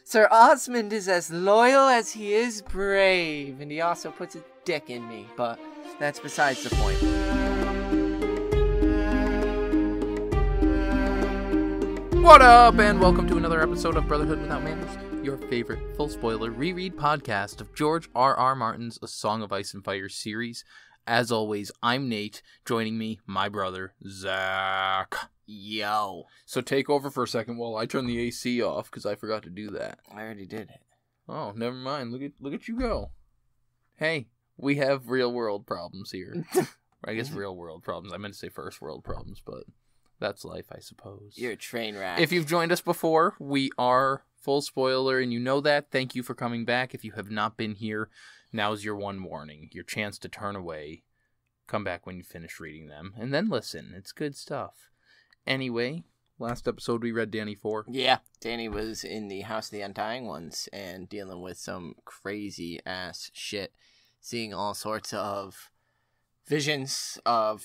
Sir Osmund is as loyal as he is brave, and he also puts a dick in me, but that's besides the point. What up, and welcome to another episode of Brotherhood Without Manners, your favorite full-spoiler reread podcast of George R.R. Martin's A Song of Ice and Fire series. As always, I'm Nate, joining me, my brother, Zach. Yo. So take over for a second while I turn the AC off, because I forgot to do that. I already did it. Oh, never mind. Look at you go. Hey, we have real-world problems here. I guess real-world problems. I meant to say first-world problems, but that's life, I suppose. You're a train wreck. If you've joined us before, we are full spoiler, and you know that. Thank you for coming back. If you have not been here, now's your one warning. Your chance to turn away. Come back when you finish reading them, and then listen. It's good stuff. Anyway, last episode we read Dany 4. Yeah, Dany was in the House of the Undying Ones and dealing with some crazy-ass shit. Seeing all sorts of visions of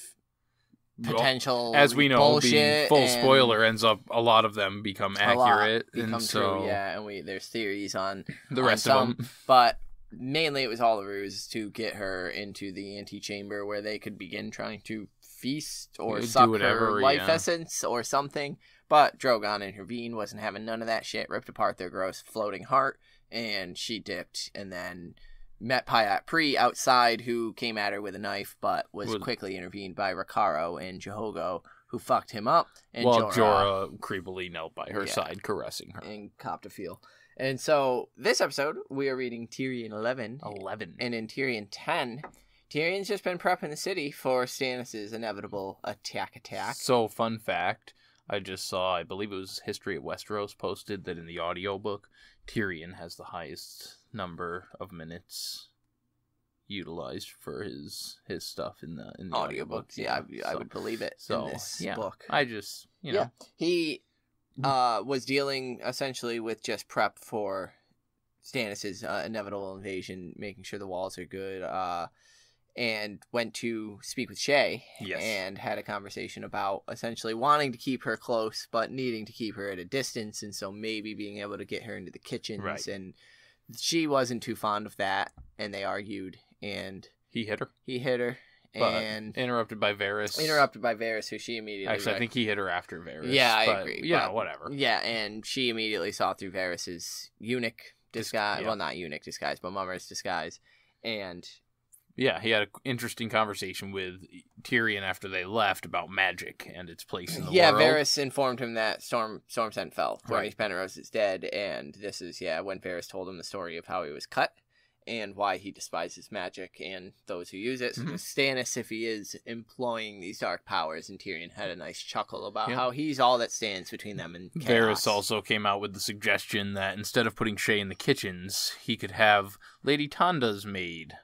potential as we know, bullshit, being full spoiler ends up a lot of them become accurate, become and so true, yeah. And there's theories on the rest some, of them, but mainly it was all a ruse to get her into the antechamber where they could begin trying to feast or suck her life essence or something. But Drogon intervened, wasn't having none of that shit. Ripped apart their gross floating heart, and she dipped, and then met Pyat Pri outside, who came at her with a knife, but was quickly intervened by Rakaro and Jahogo, who fucked him up. And Jorah creepily knelt by her side, caressing her. And copped a feel. And so, this episode, we are reading Tyrion 11. And in Tyrion 10, Tyrion's just been prepping the city for Stannis' inevitable attack. So, fun fact, I just saw, I believe it was History of Westeros posted that in the audiobook, Tyrion has the highest number of minutes utilized for his stuff in the audiobooks. Yeah, I would believe it in this book. I just, you know. Yeah, he was dealing essentially with just prep for Stannis' inevitable invasion, making sure the walls are good, and went to speak with Shay and had a conversation about essentially wanting to keep her close, but needing to keep her at a distance, and so maybe being able to get her into the kitchens, and she wasn't too fond of that, and they argued, and he hit her. And interrupted by Varys. Who she immediately... Actually, I think he hit her after Varys. Yeah, I agree. Yeah, whatever. Yeah, and she immediately saw through Varys' eunuch disguise. Well, not eunuch disguise, but mummer's disguise. And... yeah, he had an interesting conversation with Tyrion after they left about magic and its place in the world. Yeah, Varys informed him that Storm's End fell. Rhaenys Penrose is dead, and this is, when Varys told him the story of how he was cut and why he despises magic and those who use it. So Stannis, if he is employing these dark powers, and Tyrion had a nice chuckle about how he's all that stands between them and chaos. Varys also came out with the suggestion that instead of putting Shay in the kitchens, he could have Lady Tanda's maid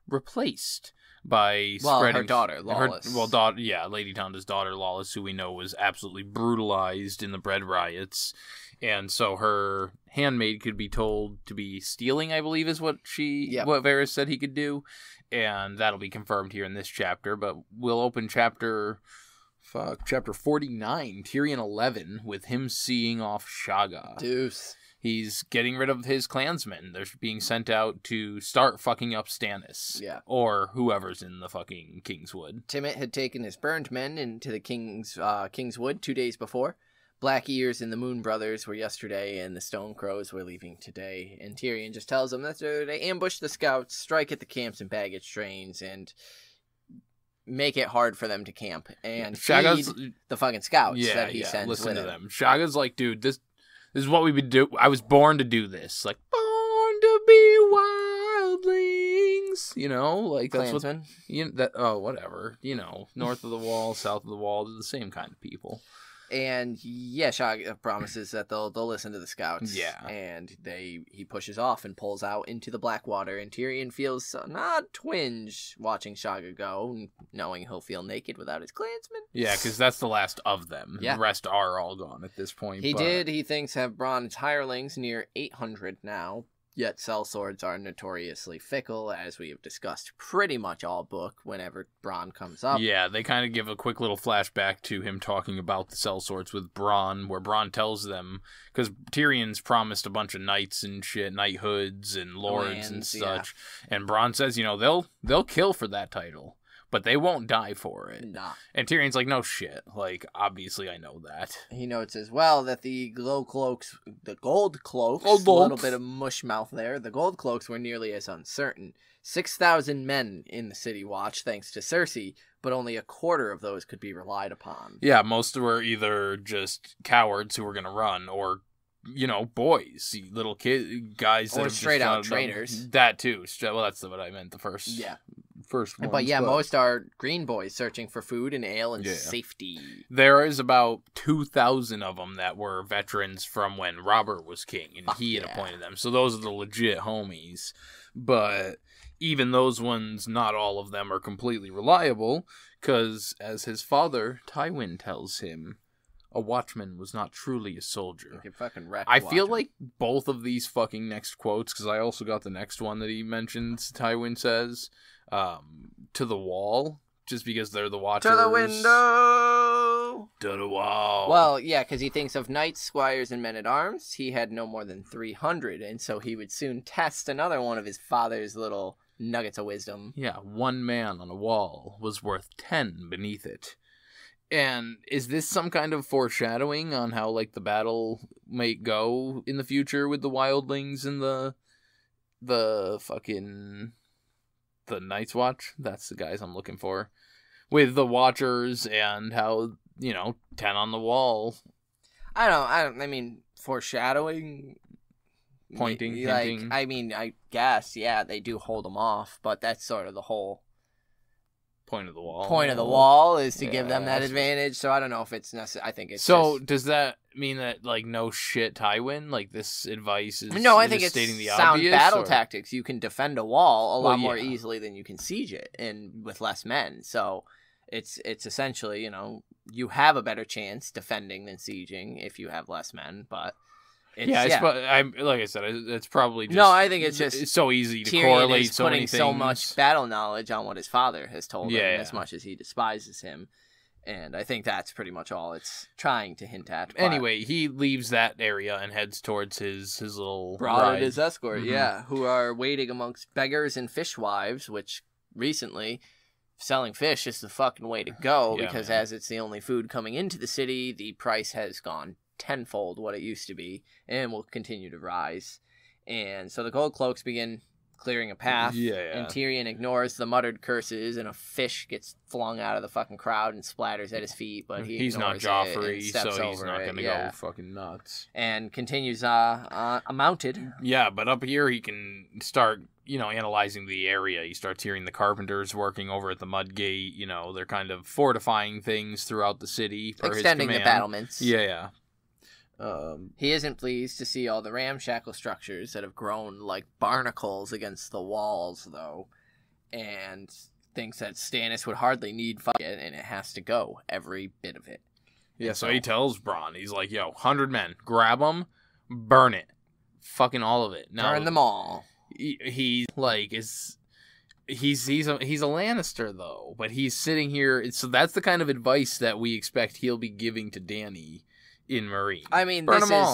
replaced by spreading her daughter, Lawless. Lady Tanda's daughter, Lawless, who we know was absolutely brutalized in the bread riots. And so her handmaid could be told to be stealing, I believe is what what Varys said he could do. And that'll be confirmed here in this chapter. But we'll open chapter 49, Tyrion 11, with him seeing off Shagga. Deuce. He's getting rid of his clansmen. They're being sent out to start fucking up Stannis. Yeah. Or whoever's in the fucking Kingswood. Timett had taken his burned men into the Kingswood 2 days before. Black Ears and the Moon Brothers were yesterday, and the Stone Crows were leaving today. And Tyrion just tells them that they ambush the scouts, strike at the camps and baggage trains, and make it hard for them to camp. And feed the fucking scouts that he sends listen with to him. them. Shaga's like, dude, this is what we would do. I was born to do this. Like, born to be wildlings. You know, like that's Clansmen. Whatever. You know, north of the wall, south of the wall, they're the same kind of people. And Shagga promises that they'll listen to the scouts. Yeah. And he pushes off and pulls out into the Blackwater, and Tyrion feels an odd twinge watching Shagga go, knowing he'll feel naked without his clansmen. Yeah, because that's the last of them. Yeah. The rest are all gone at this point. He thinks have bronze hirelings near 800 now, Yet sellswords are notoriously fickle, as we have discussed pretty much all book whenever Bronn comes up. Yeah, they kind of give a quick little flashback to him talking about the sellswords with Bronn, where Bronn tells them, because Tyrion's promised a bunch of knights and shit, knighthoods and lords and such, and Bronn says, they'll kill for that title, but they won't die for it. Nah. And Tyrion's like, no shit. Like, obviously I know that. He notes as well that the gold cloaks, a little bit of mush mouth there, the gold cloaks were nearly as uncertain. 6,000 men in the city watch, thanks to Cersei, but only a quarter of those could be relied upon. Yeah, most were either just cowards who were going to run, or boys, little guys that or have straight out traitors. That too. Well, that's what I meant. The first one. But most are green boys searching for food and ale and safety. There is about 2,000 of them that were veterans from when Robert was king, and he had appointed them. So those are the legit homies. But even those ones, not all of them are completely reliable, because as his father Tywin tells him, a watchman was not truly a soldier. You can fucking wreck I feel like both of these fucking next quotes, because I also got the next one that he mentions, Tywin says, to the wall, just because they're the watchers. To the window! To the wall. Well, yeah, because he thinks of knights, squires, and men-at-arms. He had no more than 300, and so he would soon test another one of his father's little nuggets of wisdom. Yeah, one man on a wall was worth 10 beneath it. And is this some kind of foreshadowing on how, like, the battle might go in the future with the wildlings and the Night's Watch? That's the guys I'm looking for. With the Watchers and how, 10 on the wall. I mean, foreshadowing... Pointing, hinting. I mean, I guess, yeah, they do hold them off, but that's sort of the whole... Point of the wall. Point of the wall is to give them that advantage. So I don't know if it's necessary. I think it's does that mean that, like, no shit, Tywin? Like, this advice is I think it's stating the sound obvious, battle tactics. You can defend a wall a lot more easily than you can siege it, and with less men. So it's essentially, you have a better chance defending than sieging if you have less men, but... like I said, it's probably just... No, I think it's so easy to Tyrion correlate is so many putting things. so much battle knowledge on what his father has told him, as much as he despises him. And I think that's pretty much all it's trying to hint at. But anyway, he leaves that area and heads towards his little ride. His escort, who are waiting amongst beggars and fishwives, which recently... selling fish is the fucking way to go, because as it's the only food coming into the city, the price has gone tenfold what it used to be, and will continue to rise. And so the gold cloaks begin clearing a path, and Tyrion ignores the muttered curses, and a fish gets flung out of the fucking crowd and splatters at his feet, but he's not Joffrey, so he's not going to go fucking nuts. And continues mounted. Yeah, but up here he can start, analyzing the area. He starts hearing the carpenters working over at the Mudgate. They're kind of fortifying things throughout the city. Extending the battlements. Yeah. He isn't pleased to see all the ramshackle structures that have grown like barnacles against the walls, though, and thinks that Stannis would hardly need fight it, and it has to go, every bit of it. Yeah, so he tells Bronn, he's like, 100 men, grab them, burn it. Fucking all of it. Burn them all. He's a Lannister, though, but he's sitting here, so that's the kind of advice that we expect he'll be giving to Dany in Marine. I mean,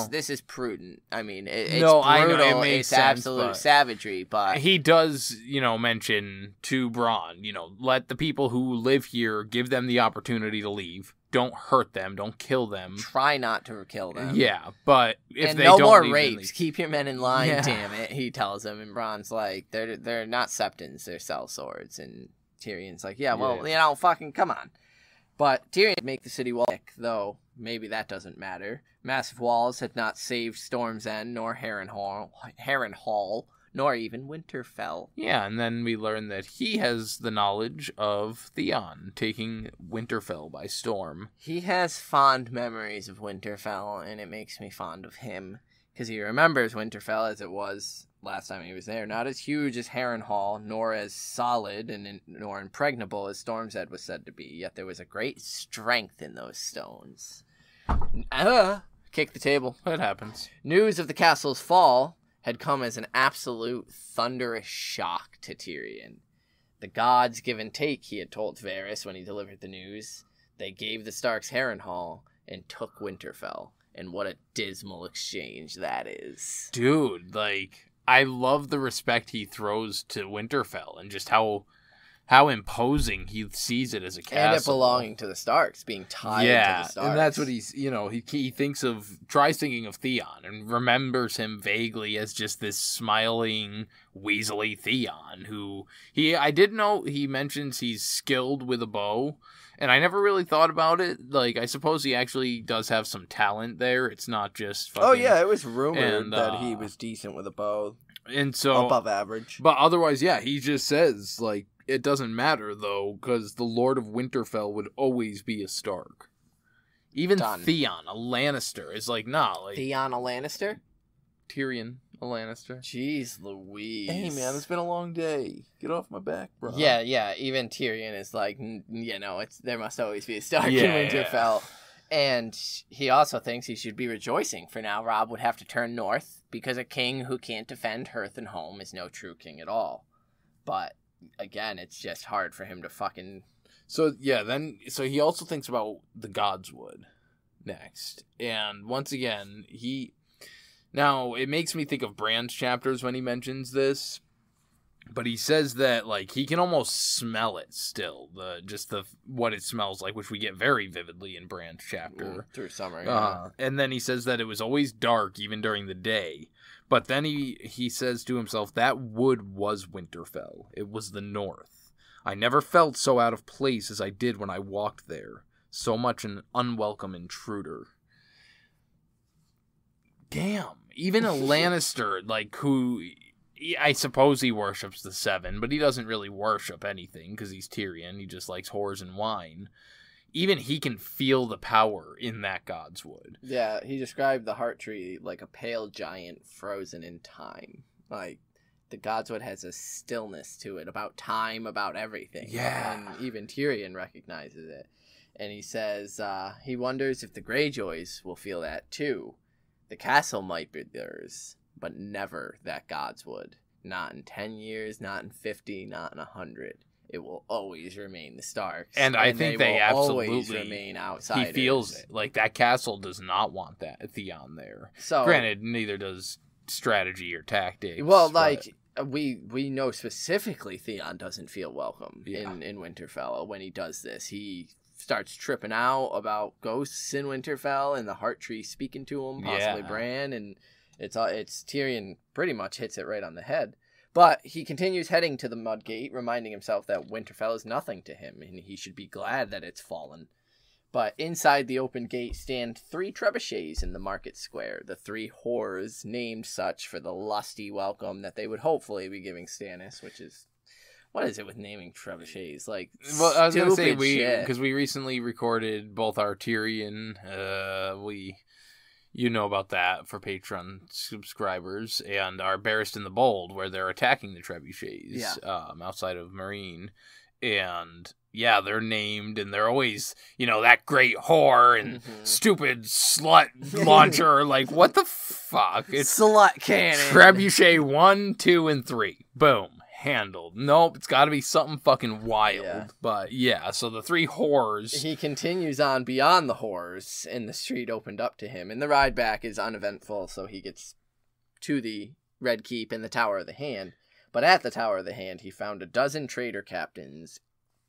this is prudent. I mean, it's brutal. I know, it makes sense, absolute savagery, but he does, mention to Bronn, let the people who live here, give them the opportunity to leave. Don't hurt them. Don't kill them. Try not to kill them. Yeah, but if and they no don't more leave, rapes. Keep your men in line. Yeah. Damn it, he tells them. And Bronn's like, they're not Septons. They're sellswords. And Tyrion's like, fucking come on. But Tyrion make the city wall, though maybe that doesn't matter. Massive walls had not saved Storm's End, nor Harrenhal, nor even Winterfell. Yeah, and then we learn that he has the knowledge of Theon taking Winterfell by storm. He has fond memories of Winterfell, and it makes me fond of him, because he remembers Winterfell as it was last time he was there. Not as huge as Harrenhal, nor as solid nor impregnable as Storm's End was said to be, yet there was a great strength in those stones. Kick the table. That happens. News of the castle's fall had come as an absolute thunderous shock to Tyrion. The gods give and take, he had told Varys when he delivered the news. They gave the Starks Harrenhal and took Winterfell. And what a dismal exchange that is. Dude, like, I love the respect he throws to Winterfell and just how imposing he sees it as a castle. And it belonging to the Starks, being tied to the Starks. And that's what he's, he tries thinking of Theon and remembers him vaguely as just this smiling, weaselly Theon who, I did know he mentions he's skilled with a bow. And I never really thought about it. Like, I suppose he actually does have some talent there. It's not just fucking... Oh, yeah, it was rumored that he was decent with a bow. And so... above average. But otherwise, yeah, he just says, like, it doesn't matter, though, because the Lord of Winterfell would always be a Stark. Even Theon, a Lannister, is like, nah, like... Theon, a Lannister? Tyrion, a Lannister. Jeez Louise. Hey, man, it's been a long day. Get off my back, bro. Yeah, even Tyrion is like, there must always be a Stark in Winterfell. Yeah. And he also thinks he should be rejoicing, for now Robb would have to turn north, because a king who can't defend hearth and home is no true king at all. But, again, it's just hard for him to fucking... So he also thinks about the Godswood next. And once again, Now, it makes me think of Bran's chapters when he mentions this, but he says that, like, he can almost smell it still, what it smells like, which we get very vividly in Bran's chapter. Through summer, yeah. And then he says that it was always dark, even during the day, but then he says to himself, that wood was Winterfell. It was the North. I never felt so out of place as I did when I walked there. So much an unwelcome intruder. Damn, even a Lannister, like, who, I suppose he worships the Seven, but he doesn't really worship anything, because he's Tyrion, he just likes whores and wine. Even he can feel the power in that Godswood. Yeah, he described the Heart Tree like a pale giant frozen in time. Like, the Godswood has a stillness to it, about time, about everything. Yeah. And even Tyrion recognizes it. And he says, he wonders if the Greyjoys will feel that too. The castle might be theirs, but never that Godswood. Not in 10 years, not in 50, not in 100. It will always remain the Starks. And I think they absolutely always remain outsiders. He feels it. Like, that castle does not want that Theon there. So, granted, neither does strategy or tactics. Well, like, we know specifically Theon doesn't feel welcome in Winterfell when he does this. He starts tripping out about ghosts in Winterfell and the Heart Tree speaking to him, possibly Bran, and it's Tyrion pretty much hits it right on the head. But he continues heading to the Mudgate, reminding himself that Winterfell is nothing to him, and he should be glad that it's fallen. But inside the open gate stand 3 trebuchets in the market square, the 3 whores named such for the lusty welcome that they would hopefully be giving Stannis, which is... What is it with naming trebuchets? Like, well, I was going to say, because we recently recorded both our Tyrion, you know about that for Patreon subscribers, and our Barristan in the Bold, where they're attacking the trebuchets outside of Marine. And, yeah, they're named, and they're always, that great whore and stupid slut launcher. Like, what the fuck? It's slut cannon. Trebuchet 1, 2, and 3. Boom. Handled. Nope, it's got to be something fucking wild. Yeah. But yeah, so the 3 whores. He continues on beyond the whores, and the street opened up to him, and the ride back is uneventful, so he gets to the Red Keep and the Tower of the Hand. But at the Tower of the Hand, he found a dozen traitor captains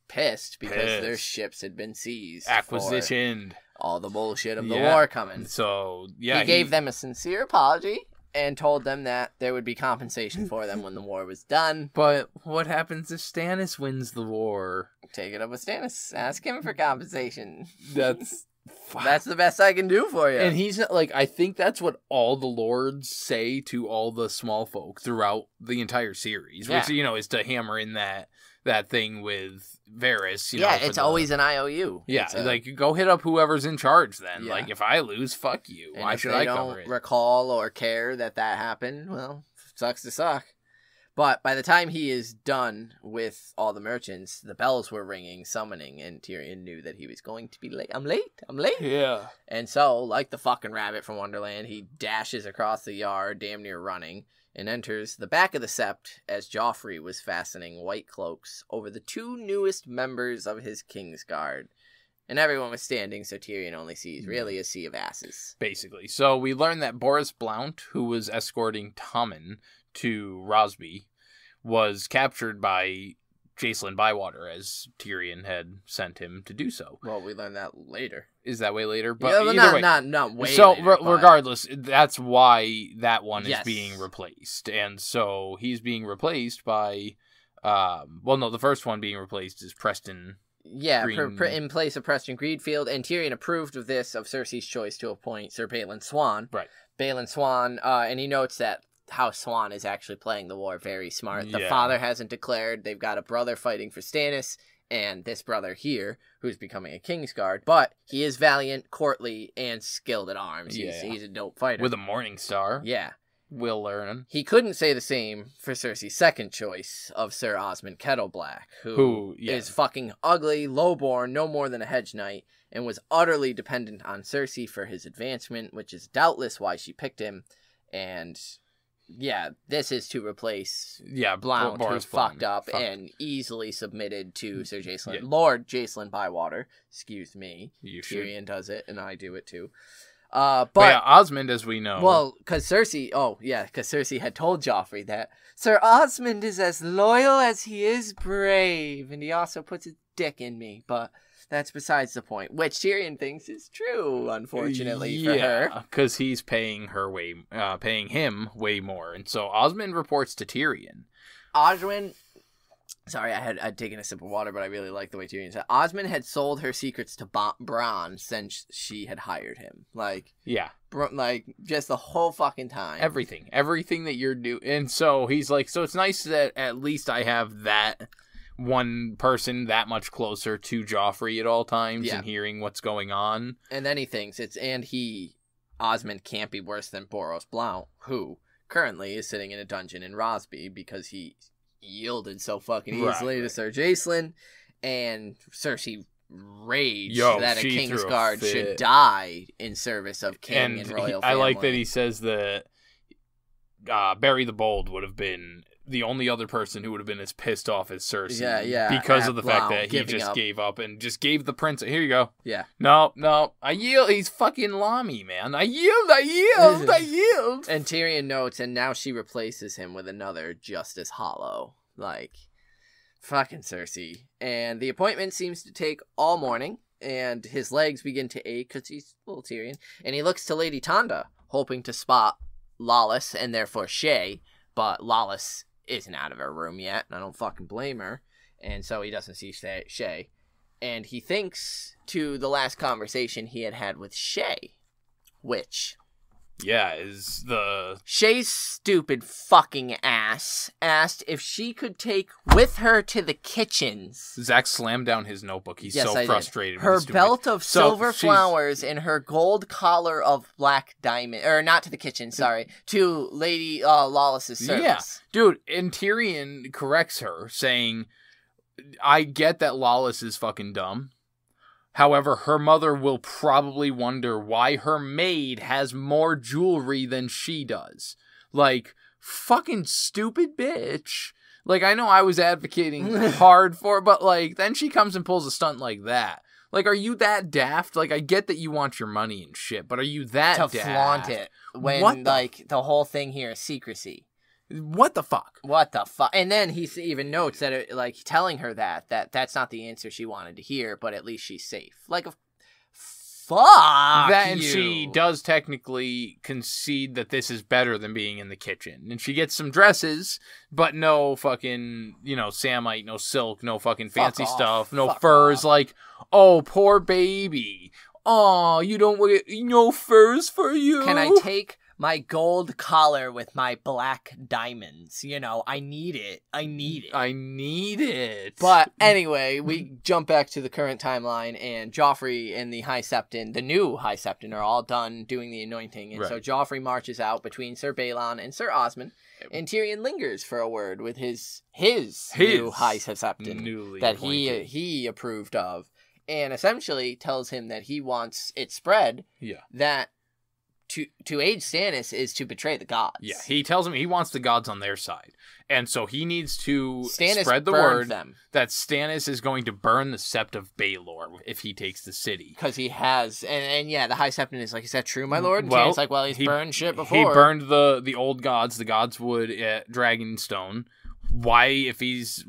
pissed because their ships had been seized. Acquisitioned. All the bullshit of the war coming. So, yeah. He gave them a sincere apology and told them that there would be compensation for them when the war was done. But what happens if Stannis wins the war? Take it up with Stannis. Ask him for compensation. That's the best I can do for you. And he's like, I think that's what all the lords say to all the small folk throughout the entire series, which, is to hammer in that thing with Varys. It's always an IOU. Yeah, like, go hit up whoever's in charge then. Yeah. Like, if I lose, fuck you. And why should I cover it? If they don't recall or care that happened, well, sucks to suck. But by the time he is done with all the merchants, the bells were ringing, summoning, and Tyrion knew that he was going to be late. I'm late. Yeah. And so, like the fucking rabbit from Wonderland, he dashes across the yard, damn near running, and enters the back of the sept as Joffrey was fastening white cloaks over the 2 newest members of his Kingsguard. And everyone was standing, so Tyrion only sees really a sea of asses. Basically. So we learned that Boris Blount, who was escorting Tommen to Rosby, was captured by Jacelyn Bywater, as Tyrion had sent him to do so. Well, we learned that later. Is that way later? But yeah, well, not way so, later. Regardless, that's why that one is being replaced. And so he's being replaced by... the first one being replaced is Preston... Yeah, in place of Preston Greedfield, and Tyrion approved of this, of Cersei's choice to appoint Sir Balon Swann. Right. Balon Swann, and he notes that House Swann is actually playing the war very smart. The father hasn't declared. They've got a brother fighting for Stannis, and this brother here, who's becoming a Kingsguard, but he is valiant, courtly, and skilled at arms. He's a dope fighter. With a Morning Star. Yeah. Will learn. He couldn't say the same for Cersei's second choice of Sir Osmund Kettleblack, who is fucking ugly, lowborn, no more than a hedge knight, and was utterly dependent on Cersei for his advancement, which is doubtless why she picked him. And this is to replace Blount, who fucked up and easily submitted to Sir Jacelyn, Lord Jacelyn Bywater. Excuse me. Tyrion does it, and I do it too. But Osmond, as we know. Well, because Cersei had told Joffrey that Sir Osmond is as loyal as he is brave, and he also puts his dick in me, but that's besides the point, which Tyrion thinks is true, unfortunately, for her. Yeah, because he's paying him way more, and so Osmond reports to Tyrion. Sorry, I'd taken a sip of water, but I really like the way Tyrion said. Osmond had sold her secrets to Bronn since she had hired him. Just the whole fucking time. Everything that you're doing. And so he's like, so it's nice that at least I have that one person that much closer to Joffrey at all times and hearing what's going on. And then he thinks Osmond can't be worse than Boros Blount, who currently is sitting in a dungeon in Rosby because he yielded so fucking easily to Sir Jacelyn, and Cersei raged that a Kingsguard should die in service of king and royal family. I like that he says that Barry the Bold would have been the only other person who would have been as pissed off as Cersei. Because of the fact that he just gave up and just gave the prince... Here you go. Yeah. No. I yield. He's fucking Lamy, man. I yield. And Tyrion notes, and now she replaces him with another just as hollow. Fucking Cersei. And the appointment seems to take all morning, and his legs begin to ache because he's little Tyrion. And he looks to Lady Tonda, hoping to spot Lollys and therefore Shae, but Lollys isn't out of her room yet, and I don't fucking blame her. And so he doesn't see Shae. And he thinks to the last conversation he had with Shae, which... is the... Shae's stupid fucking ass asked if she could take with her to the kitchens. Zach slammed down his notebook. He's so frustrated. Her belt of silver flowers and her gold collar of black diamond... Or not to the kitchen, sorry. To Lady Lollys's service. Yeah. Dude, and Tyrion corrects her, saying, I get that Lollys is fucking dumb. However, her mother will probably wonder why her maid has more jewelry than she does. Fucking stupid bitch. I know I was advocating hard for it, but, then she comes and pulls a stunt like that. Are you that daft? I get that you want your money and shit, but are you that daft? To flaunt it when, the whole thing here is secrecy. What the fuck? And then he even notes that, telling her that's not the answer she wanted to hear, but at least she's safe. Fuck and she does technically concede that this is better than being in the kitchen. And she gets some dresses, but no fucking, samite, no silk, no fucking fancy stuff, no furs. Oh, poor baby. Oh, you don't want no furs for you? Can I take my gold collar with my black diamonds. You know, I need it. I need it. But anyway, we jump back to the current timeline, and Joffrey and the High Septon, the new High Septon, are all done doing the anointing. And so Joffrey marches out between Sir Balon and Sir Osmund, and Tyrion lingers for a word with his new High Septon that he approved of, and essentially tells him that he wants it spread that to aid Stannis is to betray the gods. Yeah, he tells him he wants the gods on their side. And so he needs to spread the word that Stannis is going to burn the Sept of Baelor if he takes the city. Because he has, and the High Septon is like, is that true, my lord? And Stannis like, well, he's burned shit before. He burned the old gods, the Godswood at Dragonstone. Why, if he's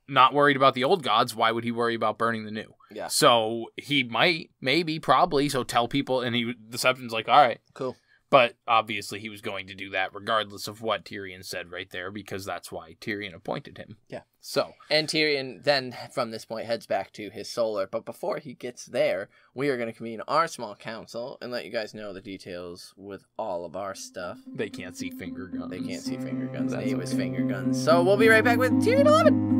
not worried about the old gods, why would he worry about burning the new? Yeah. So he might, maybe, probably, so tell people, and the Septon's like, all right. Cool. But obviously he was going to do that regardless of what Tyrion said right there, because that's why Tyrion appointed him. Yeah. So. And Tyrion then, from this point, heads back to his solar. But before he gets there, we are going to convene our small council and let you guys know the details with all of our stuff. They can't see finger guns. They can't see finger guns. They was finger guns. So we'll be right back with Tyrion 11.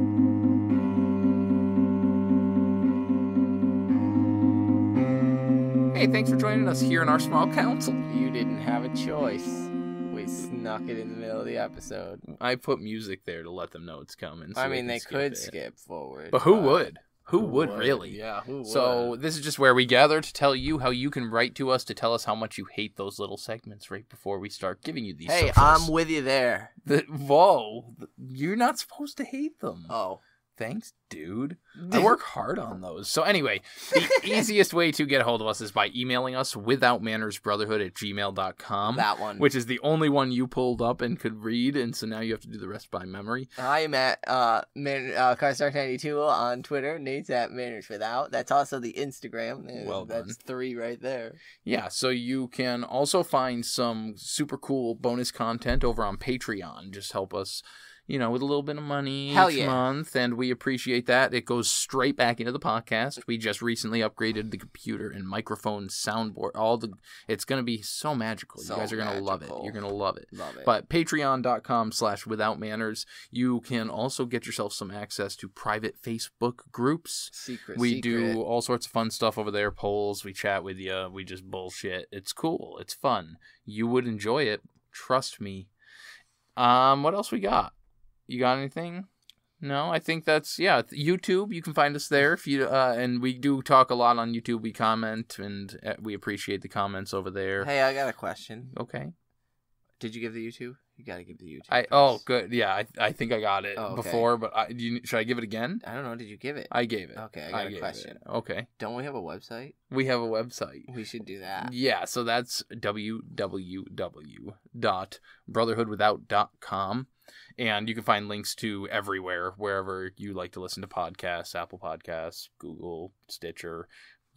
Hey, thanks for joining us here in our small council. You didn't have a choice. We snuck it in the middle of the episode. I put music there to let them know it's coming. So I mean, they could skip forward. But who would? Who would really? Yeah, who would? So this is just where we gather to tell you how you can write to us to tell us how much you hate those little segments right before we start giving you these Hey, socials. I'm with you there. Whoa, you're not supposed to hate them. Oh. Thanks, dude. I work hard on those. So anyway, the easiest way to get a hold of us is by emailing us withoutmannersbrotherhood@gmail.com. That one. Which is the only one you pulled up and could read, and so now you have to do the rest by memory. I'm at Carstark92 on Twitter. Nate's at Manners Without. That's also the Instagram. Well done. That's 3 right there. Yeah, so you can also find some super cool bonus content over on Patreon. Just help us, with a little bit of money each month, and we appreciate that. It goes straight back into the podcast. We just recently upgraded the computer and microphone, soundboard, it's going to be so magical. You guys are going to love it. You're going to love it. Love it. But patreon.com/withoutmanners, you can also get yourself some access to private Facebook groups. We do all sorts of fun stuff over there, polls, we chat with you, we just bullshit. It's cool. It's fun. You would enjoy it. Trust me. What else we got? You got anything? No, I think that's, YouTube. You can find us there if you, and we do talk a lot on YouTube. We comment, and we appreciate the comments over there. Hey, I got a question. Okay. Did you give the YouTube? You got to give the YouTube. Good. Yeah, I think I got it before, but should I give it again? I don't know. Did you give it? I gave it. Okay, I got a question. Okay. Don't we have a website? We have a website. We should do that. Yeah, so that's www.brotherhoodwithout.com. And you can find links to everywhere, wherever you like to listen to podcasts, Apple Podcasts, Google, Stitcher.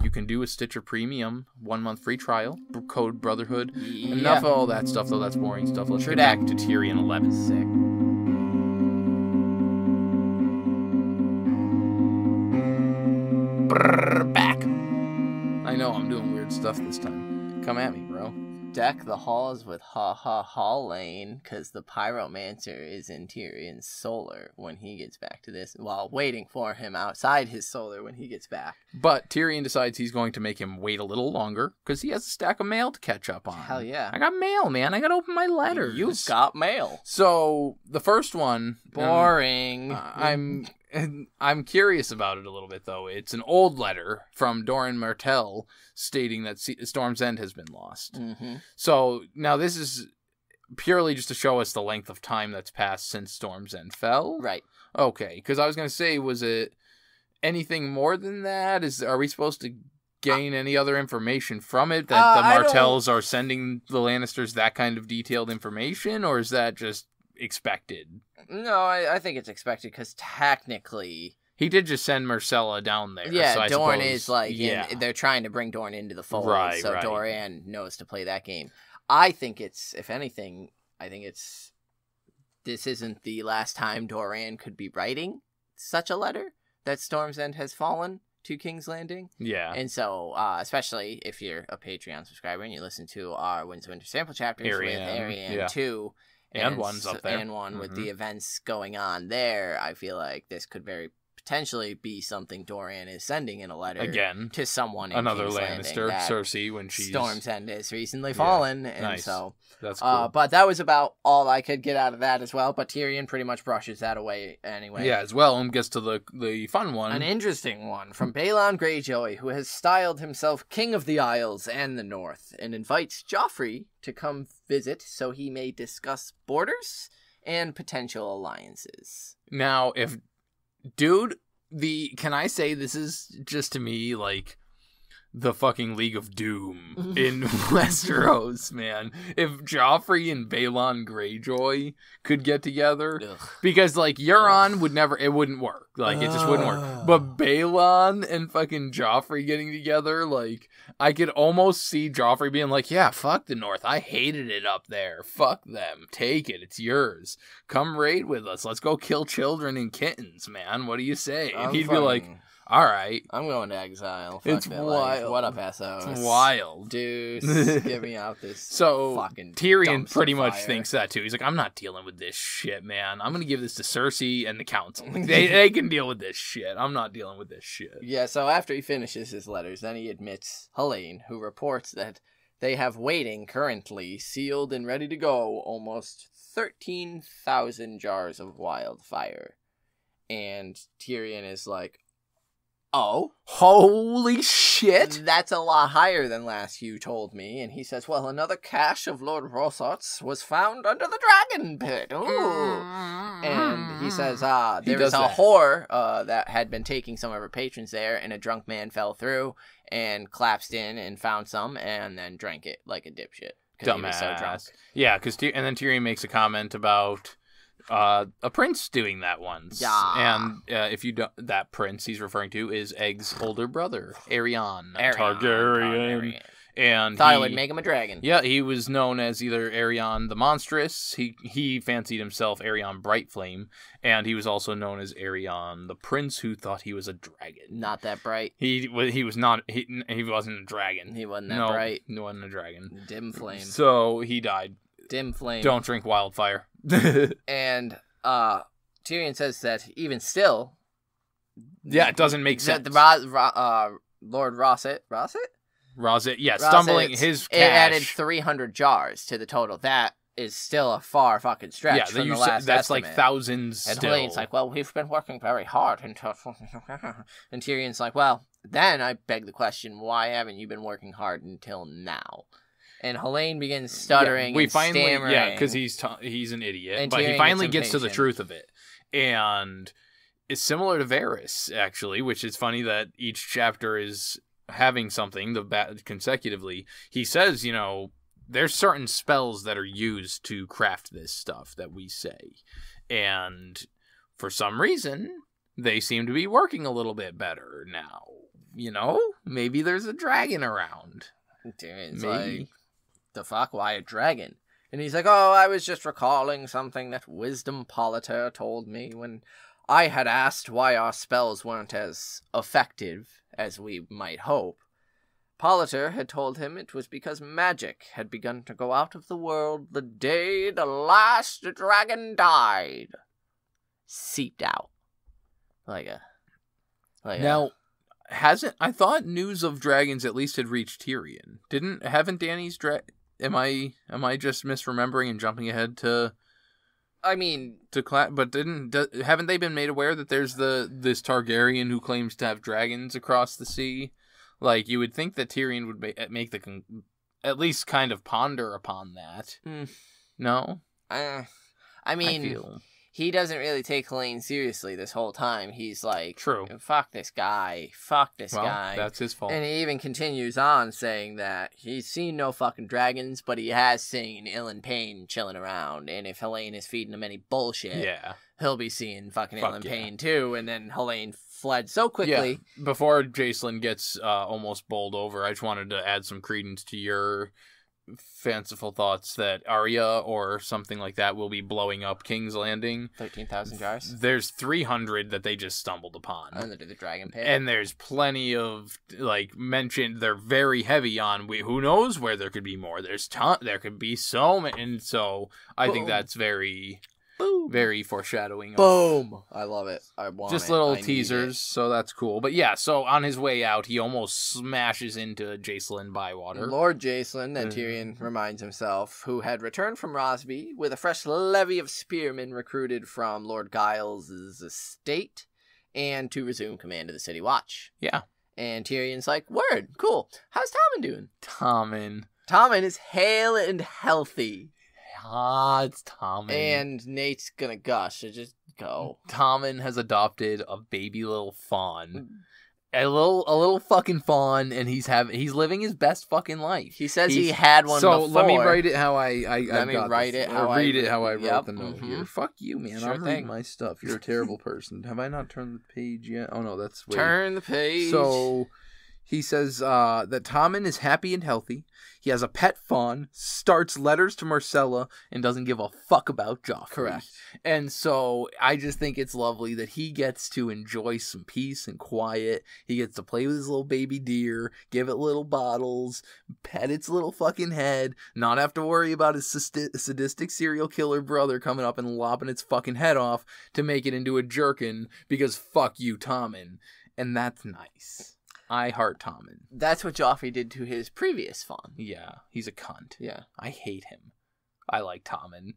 You can do a Stitcher Premium 1-month free trial. Code Brotherhood. Yeah. Enough of all that stuff, though. That's boring stuff. Let's get back to Tyrion 11. Sick. Back. I know, I'm doing weird stuff this time. Come at me, bro. Deck the halls with Hall Lane, because the pyromancer is in Tyrion's solar when he gets back to this, while waiting for him outside his solar when he gets back. But Tyrion decides he's going to make him wait a little longer, because he has a stack of mail to catch up on. Hell yeah. I got mail, man. I got to open my letters. You've got mail. So, the first one... Boring. I'm curious about it a little bit, though. It's an old letter from Doran Martell stating that Storm's End has been lost. Mm-hmm. So now this is purely just to show us the length of time that's passed since Storm's End fell? Right. Okay, because I was going to say, was it anything more than that? Are we supposed to gain any other information from it? That the Martells are sending the Lannisters that kind of detailed information? Or is that just expected? No, I think it's expected, because technically... He did just send Myrcella down there. Yeah, so Dorne is like, they're trying to bring Dorne into the fold, right, so Doran knows to play that game. I think it's, if anything, this isn't the last time Doran could be writing such a letter that Storm's End has fallen. to King's Landing. Yeah. And so, especially if you're a Patreon subscriber and you listen to our Winter sample chapters with Arianne 2. And 1's up there. And 1 with the events going on there, I feel like this could very potentially be something Dorian is sending in a letter again to someone in another King's Lannister, Landing, Cersei, when she's Storm's End is recently fallen, and nice. So that's cool. But that was about all I could get out of that as well. But Tyrion pretty much brushes that away anyway. Yeah, as well, and gets to the fun one, an interesting one from Balon Greyjoy, who has styled himself King of the Isles and the North, and invites Joffrey to come visit so he may discuss borders and potential alliances. Now, if dude, can I say this is just to me like the fucking League of Doom in Westeros, man. If Joffrey and Balon Greyjoy could get together, because like Euron it wouldn't work. Like it just wouldn't work. But Balon and fucking Joffrey getting together, like I could almost see Joffrey being like, yeah, fuck the North. I hated it up there. Fuck them. Take it. It's yours. Come raid with us. Let's go kill children and kittens, man. What do you say? And he'd be like, all right. I'm going to exile. Fuck it's that wild. Life. What up, Essos? It's wild. Dude, get me out this fucking Tyrion pretty much thinks that too. He's like, I'm not dealing with this shit, man. I'm going to give this to Cersei and the council. They can deal with this shit. I'm not dealing with this shit. Yeah, so after he finishes his letters, then he admits Helene, who reports that they have waiting currently, sealed and ready to go, almost 13,000 jars of wildfire. And Tyrion is like, oh, holy shit! That's a lot higher than last you told me. And he says, well, another cache of Lord Rosot's was found under the dragon pit. Ooh. And he says, there was a whore that had been taking some of her patrons there, and a drunk man fell through and collapsed in and found some and then drank it like a dipshit. Because he was so drunk. Yeah, and then Tyrion makes a comment about a prince doing that once. Yeah. And if you don't, that prince he's referring to is Egg's older brother, Aerion Targaryen. And thought it would make him a dragon. Yeah, he was known as either Aerion the Monstrous. He fancied himself Aerion Brightflame, and he was also known as Aerion the Prince, who thought he was a dragon. Not that bright. He was not. He wasn't a dragon. He wasn't that bright. He wasn't a dragon. Dim flame. So he died. Dim flame. Don't drink wildfire. And Tyrion says that even still, yeah, it doesn't make sense. Lord Rosset, stumbling his cash. It added 300 jars to the total. That is still a far fucking stretch from the last that's estimate. Like thousands and still. Helene's like, well, we've been working very hard. And Tyrion's like, well, then I beg the question, why haven't you been working hard until now? And Helene begins stuttering and stammering. Yeah, because he's an idiot. But he finally gets to the truth of it. And it's similar to Varys, actually, which is funny that each chapter is having something consecutively. He says, there's certain spells that are used to craft this stuff that we say. And for some reason, they seem to be working a little bit better now. Maybe there's a dragon around. Maybe. Like, the fuck? Why a dragon? And he's like, oh, I was just recalling something that Wisdom Politer told me when I had asked why our spells weren't as effective as we might hope. Politer had told him it was because magic had begun to go out of the world the day the last dragon died. Seeped out. I thought news of dragons at least had reached Tyrion. Haven't Dany's am I just misremembering and jumping ahead to? But haven't they been made aware that there's this Targaryen who claims to have dragons across the sea? Like, you would think that Tyrion would make at least kind of ponder upon that. No? He doesn't really take Helene seriously this whole time. He's like, true. Fuck this guy. Fuck this guy. That's his fault. And he even continues on saying that he's seen no fucking dragons, but he has seen Ilyn Payne chilling around. And if Helene is feeding him any bullshit, he'll be seeing fucking Ilyn Payne too. And then Helene fled so quickly. Yeah. Before Jacelyn gets almost bowled over, I just wanted to add some credence to your fanciful thoughts that Arya or something like that will be blowing up King's Landing. 13,000 jars. There's 300 that they just stumbled upon. Under the dragon pit. And there's plenty of, like, mentioned, they're very heavy on, who knows where there could be more. There could be so many, and so I think that's very... Boom. Very foreshadowing. Boom! I love it. I want just little teasers, so that's cool. But yeah, so on his way out, he almost smashes into Jacelyn Bywater. Lord Jacelyn, and Tyrion reminds himself, who had returned from Rosby with a fresh levy of spearmen recruited from Lord Giles' estate, and to resume command of the City Watch. Yeah. And Tyrion's like, word, cool. How's Tommen doing? Tommen is hale and healthy. It's Tommen. And Nate's gonna gush, so just go. Tommen has adopted a baby little fawn. A little fucking fawn, and he's living his best fucking life. He says he had one before. So let me write it how I read it how I wrote the note here. Fuck you, man. Sure I'm reading my stuff. You're a terrible person. Have I not turned the page yet? Oh no, that's turn the page. So he says that Tommen is happy and healthy. He has a pet fawn, starts letters to Marcella, and doesn't give a fuck about Joffrey. Correct. And so I just think it's lovely that he gets to enjoy some peace and quiet. He gets to play with his little baby deer, give it little bottles, pet its little fucking head, not have to worry about his sadistic serial killer brother coming up and lopping its fucking head off to make it into a jerkin because fuck you, Tommen. And that's nice. I heart Tommen. That's what Joffrey did to his previous fawn. Yeah, he's a cunt. Yeah. I hate him. I like Tommen.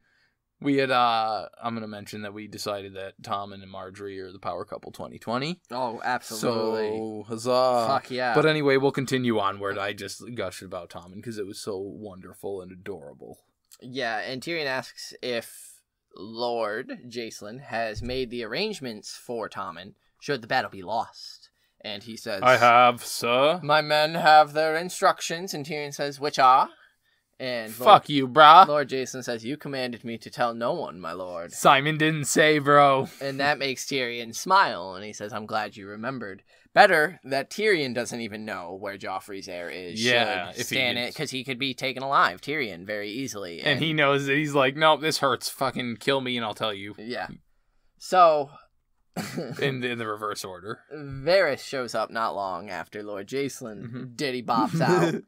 We had, I'm going to mention that we decided that Tommen and Marjorie are the power couple 2020. Oh, absolutely. So, huzzah. Fuck yeah. But anyway, we'll continue onward. I just gushed about Tommen because it was so wonderful and adorable. Yeah, and Tyrion asks if Lord Jacelyn has made the arrangements for Tommen should the battle be lost. And he says, I have, sir. My men have their instructions. And Tyrion says, which are? And fuck you, brah. Lord Jacelyn says, you commanded me to tell no one, my lord. Simon didn't say, bro. And that makes Tyrion smile. And he says, I'm glad you remembered. Better that Tyrion doesn't even know where Joffrey's heir is. Yeah, if stand it, because he could be taken alive, Tyrion, very easily. And he knows that he's like, nope, this hurts. Fucking kill me and I'll tell you. Yeah. So... in the reverse order. Varys shows up not long after Lord Jacelyn Diddy bops out.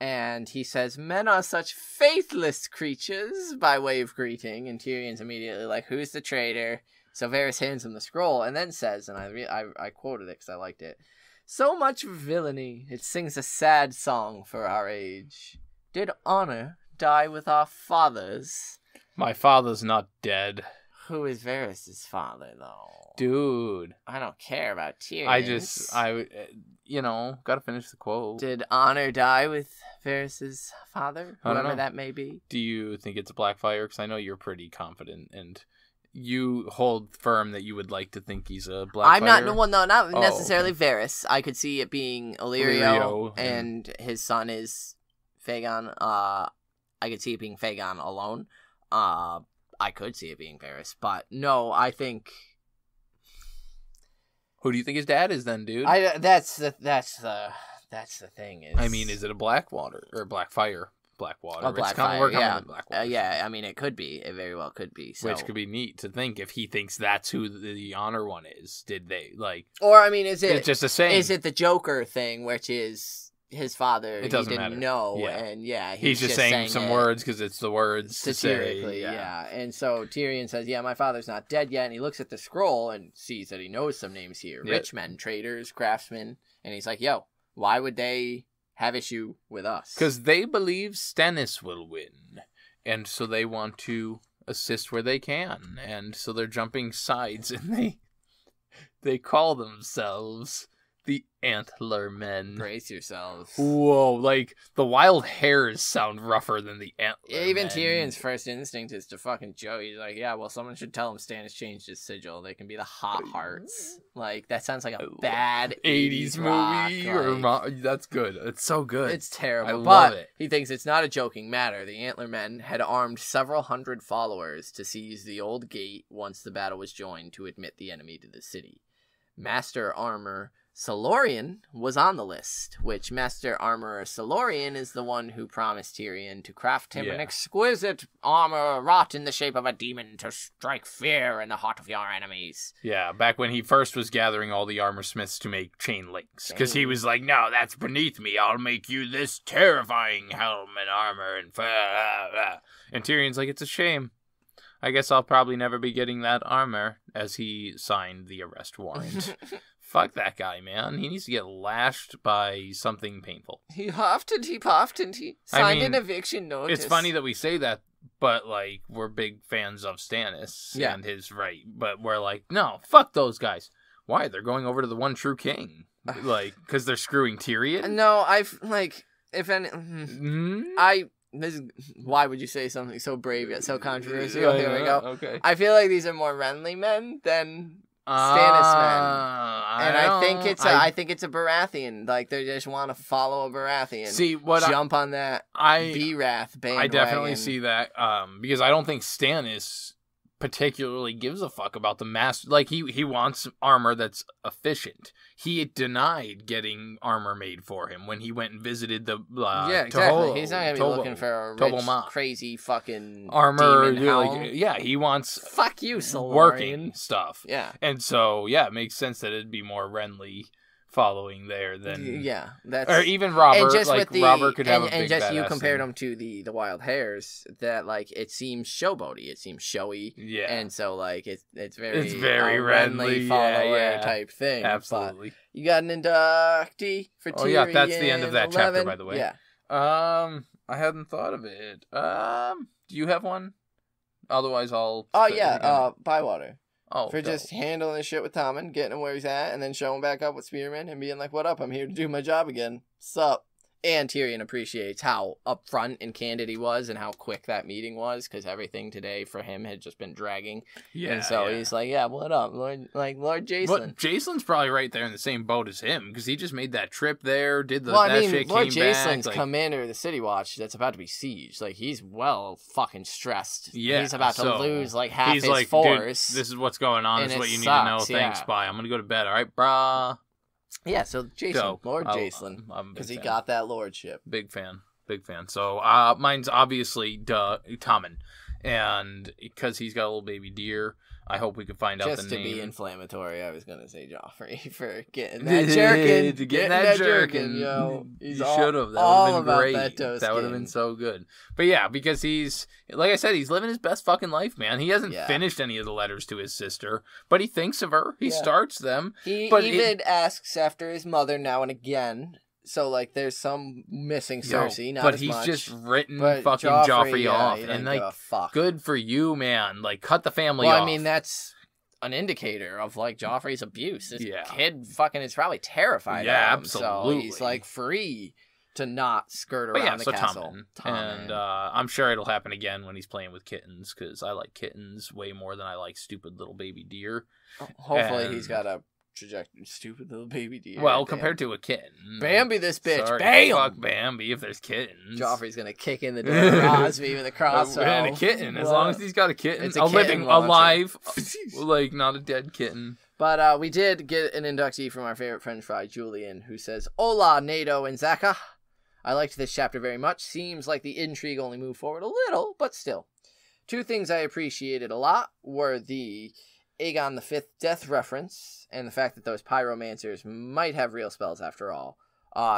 And he says, men are such faithless creatures, by way of greeting. And Tyrion's immediately like, who's the traitor? So Varys hands him the scroll and then says, and I quoted it because I liked it, so much villainy, it sings a sad song for our age. Did honor die with our fathers? My father's not dead. Who is Varys' father, though? Dude. I don't care about Tyrion. Gotta finish the quote. Did honor die with Varys' father? Whoever that may be. Do you think it's a Blackfire? Because I know you're pretty confident, and you hold firm that you would like to think he's a Blackfire. I'm not necessarily Varys. I could see it being Illyrio and his son is Fagon. I could see it being Fagon alone. I could see it being Varys, but no, I think. Who do you think his dad is then, dude? That's the thing. Is it a Blackwater or Blackfire? Blackwater. A Blackfire, yeah. Yeah, I mean, it could be. It very well could be. So. Which could be neat to think if he thinks that's who the honor one is. Did they like? Or I mean, is it? It's just the same. Is it the Joker thing, which is? His father, it doesn't didn't matter. know, and he's just saying some words because it's the words satirically, to say. And so Tyrion says, my father's not dead yet, and he looks at the scroll and sees that he knows some names here. Yep. Rich men, traitors, craftsmen, and he's like, why would they have issue with us? Because they believe Stannis will win, and so they want to assist where they can, and so they're jumping sides, and they call themselves... the Antler Men. Brace yourselves. Whoa, like, the wild hairs sound rougher than the Antler Even Men. Tyrion's first instinct is to fucking joke. He's like, someone should tell him Stannis changed his sigil. They can be the Hot Hearts. Like, that sounds like a bad 80s movie. That's good. It's so good. It's terrible. I love it. He thinks it's not a joking matter. The Antler Men had armed several hundred followers to seize the old gate once the battle was joined to admit the enemy to the city. Master armor Solorian was on the list, which Master Armorer Solorian is the one who promised Tyrion to craft him an exquisite armor wrought in the shape of a demon to strike fear in the heart of your enemies. Yeah, back when he first was gathering all the armor smiths to make chain links. Because he was like, no, that's beneath me. I'll make you this terrifying helm and armor. And Tyrion's like, it's a shame. I guess I'll probably never be getting that armor, as he signed the arrest warrant. Fuck that guy, man. He needs to get lashed by something painful. He huffed and he puffed and he signed an eviction notice. It's funny that we say that, but, like, we're big fans of Stannis and his right. But we're like, no, fuck those guys. Why? They're going over to the one true king. Like, because they're screwing Tyrion? No, why would you say something so brave yet so controversial? Here we go. Okay. I feel like these are more Renly men than Stannis men, and I think it's a Baratheon. Like, they just want to follow a Baratheon. See, jump on that B-Wrath bandwagon. I definitely see that, because I don't think Stannis particularly gives a fuck about the master. Like, he wants armor that's efficient. He denied getting armor made for him when he went and visited the exactly. He's not gonna be looking for a rich, crazy fucking armor. Demon He wants fuck you, Solarian. Working stuff. Yeah, and so it makes sense that it'd be more Renly following there than that's or even Robert. And just like with Robert could have a big and just you compared thing. him to the wild hares, that like it seems showboaty, it seems showy, and so like it's very Renly follower type thing. Absolutely. But you got an inductee for Tyrion. That's the end of that 11. chapter, by the way. Yeah. I hadn't thought of it. Do you have one? Otherwise, I'll. Bywater. For just handling the shit with Tommen, getting him where he's at, and then showing back up with Spearman and being like, what up, I'm here to do my job again. Sup? And Tyrion appreciates how upfront and candid he was and how quick that meeting was, because everything today for him had just been dragging. Yeah. And so he's like, what up, Lord Jacelyn? But Jacelyn's probably right there in the same boat as him, because he just made that trip there, did that shit, Lord came Jacelyn's back. commander of the City Watch that's about to be sieged. Like, he's well fucking stressed. Yeah. He's about to lose like half his force. Dude, this is what's going on. This is what you need to know. Thanks, bye. I'm going to go to bed, all right, brah? Yeah, so Lord Jacelyn, because he got that lordship. Big fan. So mine's obviously Tommen, and because he's got a little baby deer, I hope we can find out the name. Just to be inflammatory, I was gonna say Joffrey for getting that jerkin. Getting that jerkin, yo. You should have. That would have been great. That would have been so good. But yeah, because he's, like I said, he's living his best fucking life, man. He hasn't finished any of the letters to his sister, but he thinks of her. He starts them. He even asks after his mother now and again. So, like, there's some missing Cersei, not but as he's much. Just written fucking Joffrey off. And, like, good for you, man. Like, cut the family off. Well, I mean, that's an indicator of, like, Joffrey's abuse. This kid fucking is probably terrified of him. Absolutely. So he's, like, free to not skirt around the castle. Tommen. And I'm sure it'll happen again when he's playing with kittens, because I like kittens way more than I like stupid little baby deer. Hopefully he's got a stupid little baby deer. Well, compared to a kitten. Bambi this bitch. Sorry, Bam! Fuck Bambi if there's kittens. Joffrey's gonna kick in the door of Osby with a crossbow. And a kitten. As long as he's got a kitten. It's a kitten alive. Like, not a dead kitten. But we did get an inductee from our favorite French fry, Julian, who says, Hola, Nato and Zaka. I liked this chapter very much. Seems like the intrigue only moved forward a little, but still. Two things I appreciated a lot were the Aegon V death reference, and the fact that those pyromancers might have real spells after all.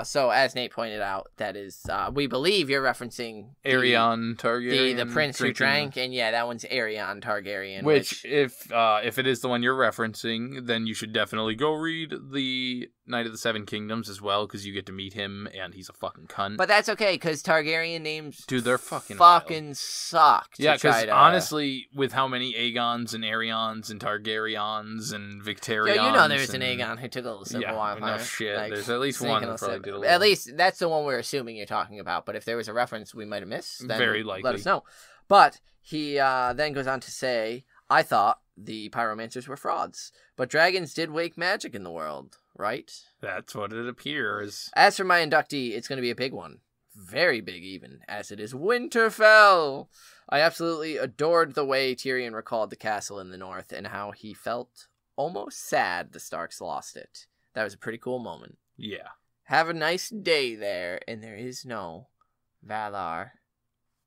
So, as Nate pointed out, that is, we believe you're referencing Aerion Targaryen. The prince who drank, and that one's Aerion Targaryen. Which if it is the one you're referencing, then you should definitely go read the Knight of the Seven Kingdoms as well, because you get to meet him, and he's a fucking cunt. But that's okay, because Targaryen names they're fucking suck. Yeah, because honestly, with how many Aegons and Arions and Targaryens and Victorians... Yeah, you know there's an Aegon who took a little sip of wine. No shit. Like, there's at least one that probably did a little... At least, that's the one we're assuming you're talking about, but if there was a reference we might have missed, then very likely. Let us know. But he then goes on to say, I thought the pyromancers were frauds, but dragons did wake magic in the world, right? That's what it appears. As for my inductee, it's going to be a big one. Very big even, as it is Winterfell. I absolutely adored the way Tyrion recalled the castle in the north and how he felt almost sad the Starks lost it. That was a pretty cool moment. Yeah. Have a nice day there, and there is no Valar.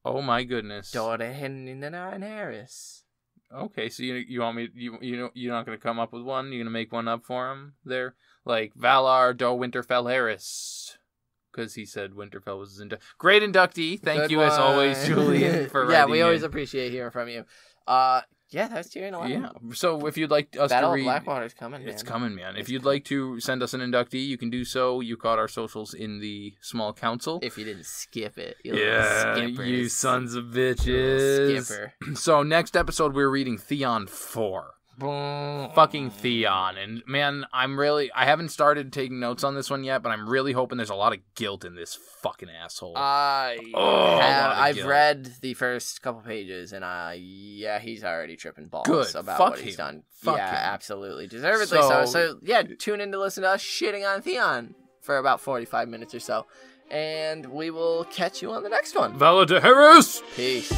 Oh my goodness. Harris. Okay, so you want me you're not gonna come up with one? You're gonna make one up for him there, like Valar do Winterfell Harris, because he said Winterfell was his great inductee. Thank you as always, Julian, for yeah, we always appreciate hearing from you. Yeah, that's Tyrion 11. Yeah. So if you'd like us Battle to read... Blackwater's coming, man. It's coming, man. If you'd like to send us an inductee, you can do so. You caught our socials in the small council. If you didn't skip it. You sons of bitches. Skipper. So next episode, we're reading Theon 4. Fucking Theon. And man, I haven't started taking notes on this one yet, but I'm really hoping there's a lot of guilt in this fucking asshole. I've read the first couple pages, and he's already tripping balls about what he's done. Fuck him. Absolutely. Deservedly so. So yeah, tune in to listen to us shitting on Theon for about 45 minutes or so. And we will catch you on the next one. Valar to Harris! Peace.